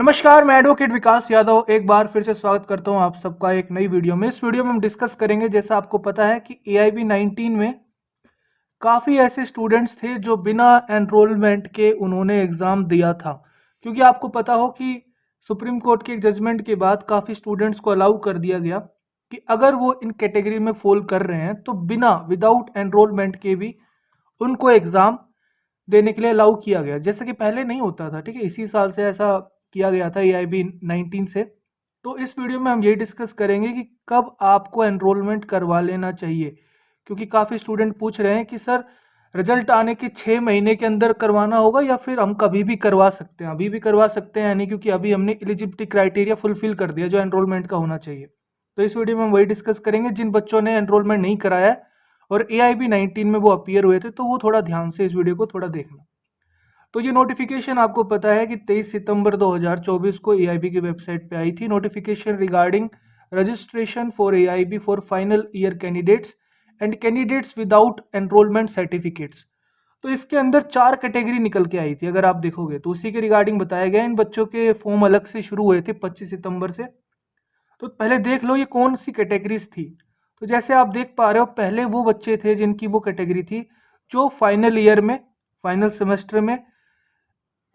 नमस्कार, मैं एडवोकेट विकास यादव एक बार फिर से स्वागत करता हूं आप सबका एक नई वीडियो में। इस वीडियो में हम डिस्कस करेंगे, जैसा आपको पता है कि AIB 19 में काफ़ी ऐसे स्टूडेंट्स थे जो बिना एनरोलमेंट के उन्होंने एग्ज़ाम दिया था। क्योंकि आपको पता हो कि सुप्रीम कोर्ट के एक जजमेंट के बाद काफ़ी स्टूडेंट्स को अलाउ कर दिया गया कि अगर वो इन कैटेगरी में फॉल कर रहे हैं तो बिना विदाउट एनरोलमेंट के भी उनको एग्ज़ाम देने के लिए अलाउ किया गया, जैसे कि पहले नहीं होता था। ठीक है, इसी साल से ऐसा किया गया था AIB 19 से। तो इस वीडियो में हम यही डिस्कस करेंगे कि कब आपको एनरोलमेंट करवा लेना चाहिए, क्योंकि काफ़ी स्टूडेंट पूछ रहे हैं कि सर रिजल्ट आने के 6 महीने के अंदर करवाना होगा या फिर हम कभी भी करवा सकते हैं। अभी भी करवा सकते हैं यानी, क्योंकि अभी हमने एलिजिबिलिटी क्राइटेरिया फुलफिल कर दिया जो एनरोलमेंट का होना चाहिए। तो इस वीडियो में हम वही डिस्कस करेंगे। जिन बच्चों ने एनरोलमेंट नहीं कराया है और AIB 19 में वो अपीयर हुए थे, तो वो थोड़ा ध्यान से इस वीडियो को थोड़ा देखना। तो ये नोटिफिकेशन आपको पता है कि 23 सितंबर 2024 को AIB की वेबसाइट पे आई थी। Notification regarding registration for AIB for final year candidates and candidates without enrolment certificates. तो इसके अंदर 4 कैटेगरी निकल के आई थी, अगर आप देखोगे तो उसी के रिगार्डिंग बताया गया। इन बच्चों के फॉर्म अलग से शुरू हुए थे 25 सितंबर से। तो पहले देख लो ये कौन सी कैटेगरीज थी। तो जैसे आप देख पा रहे हो, पहले वो बच्चे थे जिनकी वो कैटेगरी थी जो फाइनल ईयर में, फाइनल सेमेस्टर में,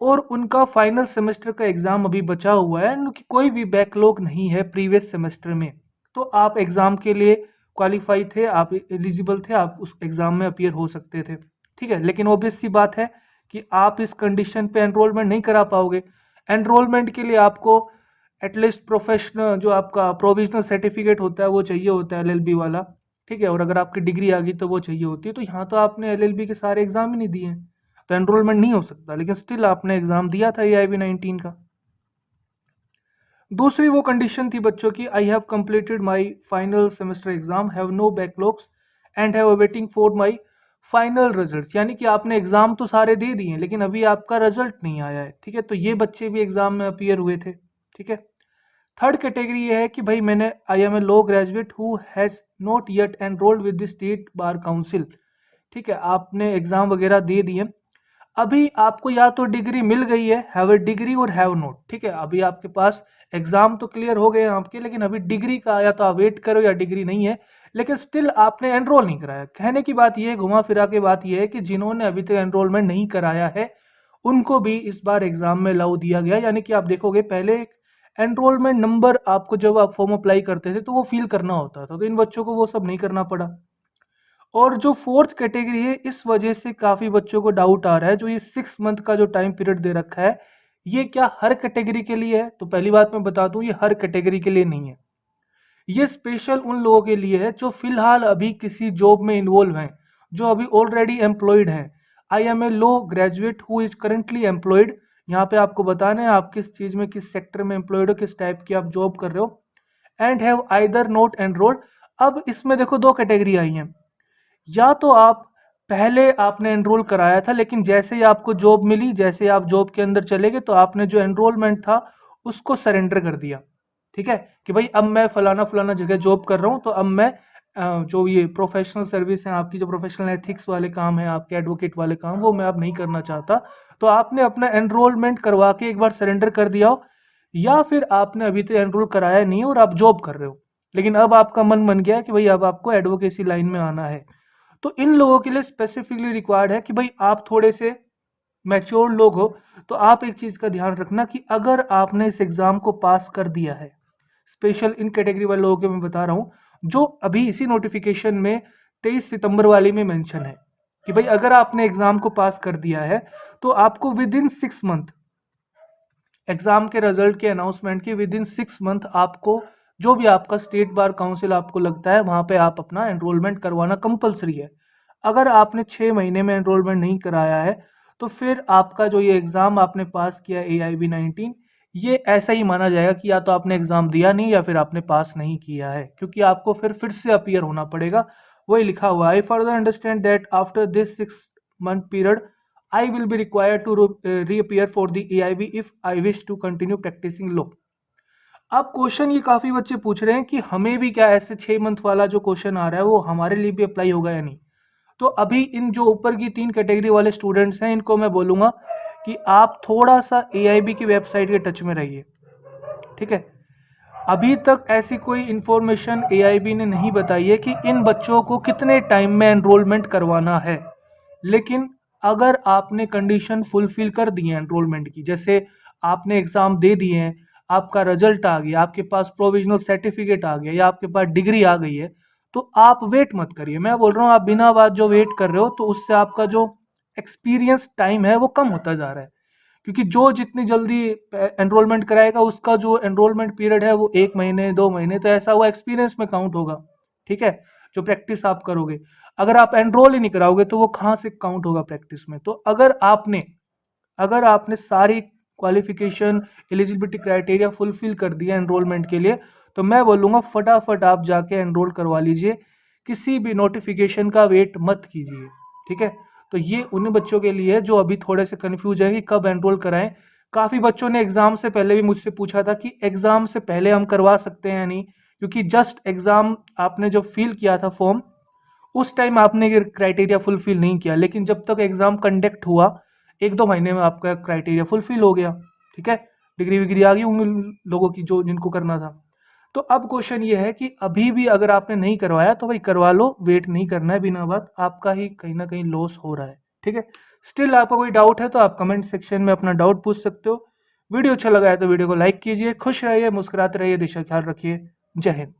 और उनका फाइनल सेमेस्टर का एग्ज़ाम अभी बचा हुआ है, उनकी कोई भी बैकलॉग नहीं है प्रीवियस सेमेस्टर में। तो आप एग्ज़ाम के लिए क्वालिफाई थे, आप एलिजिबल थे, आप उस एग्ज़ाम में अपीयर हो सकते थे। ठीक है, लेकिन ऑब्वियस सी बात है कि आप इस कंडीशन पे एनरोलमेंट नहीं करा पाओगे। एनरोलमेंट के लिए आपको एटलीस्ट प्रोफेशनल जो आपका प्रोविजनल सर्टिफिकेट होता है वो चाहिए होता है, LLB वाला। ठीक है, और अगर आपकी डिग्री आ गई तो वो चाहिए होती है। तो यहाँ तो आपने LLB के सारे एग्ज़ाम ही नहीं दिए हैं, तो एनरोलमेंट नहीं हो सकता, लेकिन स्टिल आपने एग्ज़ाम दिया था AIB 19 का। दूसरी वो कंडीशन थी बच्चों की, I have completed my final semester exam, have no backlogs and have waiting for my final results. यानी कि आपने एग्जाम तो सारे दे दिए लेकिन अभी आपका रिजल्ट नहीं आया है। ठीक है, तो ये बच्चे भी एग्जाम में अपीयर हुए थे। ठीक है, थर्ड कैटेगरी ये है कि भाई मैंने I am a law graduate who has not yet enrolled with the state bar council. ठीक है, आपने एग्जाम वगैरह दे दिए, अभी आपको या तो डिग्री मिल गई है, हैव ए डिग्री और हैव नोट। ठीक है, अभी आपके पास एग्जाम तो क्लियर हो गए हैं आपके, लेकिन अभी डिग्री का या तो आप वेट करो या डिग्री नहीं है, लेकिन स्टिल आपने एनरोल नहीं कराया। कहने की बात यह है, घुमा फिरा के बात यह है कि जिन्होंने अभी तक एनरोलमेंट नहीं कराया है उनको भी इस बार एग्जाम में अलाउ दिया गया। यानी कि आप देखोगे पहले एनरोलमेंट नंबर आपको जब आप फॉर्म अप्लाई करते थे तो वो फिल करना होता था, तो इन बच्चों को वो सब नहीं करना पड़ा। और जो फोर्थ कैटेगरी है, इस वजह से काफ़ी बच्चों को डाउट आ रहा है, जो ये 6 मंथ का जो टाइम पीरियड दे रखा है ये क्या हर कैटेगरी के लिए है? तो पहली बात मैं बता दूं, ये हर कैटेगरी के लिए नहीं है। ये स्पेशल उन लोगों के लिए है जो फिलहाल अभी किसी जॉब में इन्वॉल्व हैं, जो अभी ऑलरेडी एम्प्लॉयड हैं। I am a law graduate who is currently employed. यहाँ पे आपको बताना है आप किस चीज़ में, किस सेक्टर में एम्प्लॉयड हो, किस टाइप की आप जॉब कर रहे हो। And have either not enrolled. अब इसमें देखो दो कैटेगरी आई हैं, या तो आप पहले आपने एनरोल कराया था लेकिन जैसे ही आपको जॉब मिली, जैसे आप जॉब के अंदर चले गए, तो आपने जो एनरोलमेंट था उसको सरेंडर कर दिया। ठीक है, कि भाई अब मैं फलाना फलाना जगह जॉब कर रहा हूँ, तो अब मैं जो ये प्रोफेशनल सर्विस है आपकी, जो प्रोफेशनल एथिक्स वाले काम है आपके, एडवोकेट वाले काम, वो मैं अब नहीं करना चाहता। तो आपने अपना एनरोलमेंट करवा के एक बार सरेंडर कर दिया हो, या फिर आपने अभी तक एनरोल कराया नहीं और आप जॉब कर रहे हो, लेकिन अब आपका मन बन गया है कि भाई अब आपको एडवोकेसी लाइन में आना है। तो इन लोगों के लिए स्पेसिफिकली रिक्वायर्ड है कि भाई आप थोड़े से मैच्योर लोग हो, तो आप एक चीज़ का ध्यान रखना कि अगर आपने इस एग्ज़ाम को पास कर दिया है, स्पेशल इन कैटेगरी वाले लोगों के मैं बता रहा हूँ, जो अभी इसी नोटिफिकेशन में 23 सितंबर वाली में मेंशन है कि भाई अगर आपने एग्ज़ाम को पास कर दिया है तो आपको विद इन 6 मंथ, एग्ज़ाम के रिजल्ट के अनाउंसमेंट के विद इन 6 मंथ आपको जो भी आपका स्टेट बार काउंसिल आपको लगता है वहाँ पे आप अपना एनरोलमेंट करवाना कंपलसरी है। अगर आपने 6 महीने में एनरोलमेंट नहीं कराया है तो फिर आपका जो ये एग्ज़ाम आपने पास किया AIB 19, ये ऐसा ही माना जाएगा कि या तो आपने एग्ज़ाम दिया नहीं या फिर आपने पास नहीं किया है, क्योंकि आपको फिर से अपीयर होना पड़ेगा। वही लिखा हुआ है, I further understand that after this 6 month period I will be required to reappear for the AIB if I wish to continue practicing law। अब क्वेश्चन ये काफ़ी बच्चे पूछ रहे हैं कि हमें भी क्या ऐसे 6 मंथ वाला जो क्वेश्चन आ रहा है वो हमारे लिए भी अप्लाई होगा या नहीं। तो अभी इन जो ऊपर की 3 कैटेगरी वाले स्टूडेंट्स हैं इनको मैं बोलूँगा कि आप थोड़ा सा AIB की वेबसाइट के टच में रहिए, ठीक है। अभी तक ऐसी कोई इन्फॉर्मेशन AIB ने नहीं बताई है कि इन बच्चों को कितने टाइम में एनरोलमेंट करवाना है, लेकिन अगर आपने कंडीशन फुलफिल कर दी है एनरोलमेंट की, जैसे आपने एग्ज़ाम दे दिए हैं, आपका रिजल्ट आ गया, आपके पास प्रोविजनल सर्टिफिकेट आ गया या आपके पास डिग्री आ गई है, तो आप वेट मत करिए। मैं बोल रहा हूँ आप बिना बात जो वेट कर रहे हो, तो उससे आपका जो एक्सपीरियंस टाइम है वो कम होता जा रहा है, क्योंकि जो जितनी जल्दी एनरोलमेंट कराएगा उसका जो एनरोलमेंट पीरियड है वो 1 महीने 2 महीने, तो ऐसा हुआ एक्सपीरियंस में काउंट होगा, ठीक है, जो प्रैक्टिस आप करोगे। अगर आप एनरोल ही नहीं कराओगे तो वो कहाँ से काउंट होगा प्रैक्टिस में। तो अगर आपने सारी क्वालिफिकेशन एलिजिबिलिटी क्राइटेरिया फुलफिल कर दिया एनरोलमेंट के लिए, तो मैं बोलूँगा फटाफट आप जाके एनरोल करवा लीजिए, किसी भी नोटिफिकेशन का वेट मत कीजिए, ठीक है। तो ये उन बच्चों के लिए जो अभी थोड़े से कन्फ्यूज है कि कब एनरोल कराएं। काफ़ी बच्चों ने एग्ज़ाम से पहले भी मुझसे पूछा था कि एग्ज़ाम से पहले हम करवा सकते हैं या नहीं, क्योंकि जस्ट एग्ज़ाम आपने जब फिल किया था फॉर्म, उस टाइम आपने ये क्राइटेरिया फुलफिल नहीं किया, लेकिन जब तक एग्ज़ाम कंडक्ट हुआ 1-2 महीने में आपका क्राइटेरिया फुलफिल हो गया, ठीक है। डिग्री विग्री आ गई उन लोगों की जो जिनको करना था। तो अब क्वेश्चन ये है कि अभी भी अगर आपने नहीं करवाया तो भाई करवा लो, वेट नहीं करना है, बिना बात आपका ही कहीं ना कहीं लॉस हो रहा है, ठीक है। स्टिल आपका कोई डाउट है तो आप कमेंट सेक्शन में अपना डाउट पूछ सकते हो। वीडियो अच्छा लगा है तो वीडियो को लाइक कीजिए। खुश रहिए, मुस्कुराते रहिए, देश का ख्याल रखिए। जय हिंद।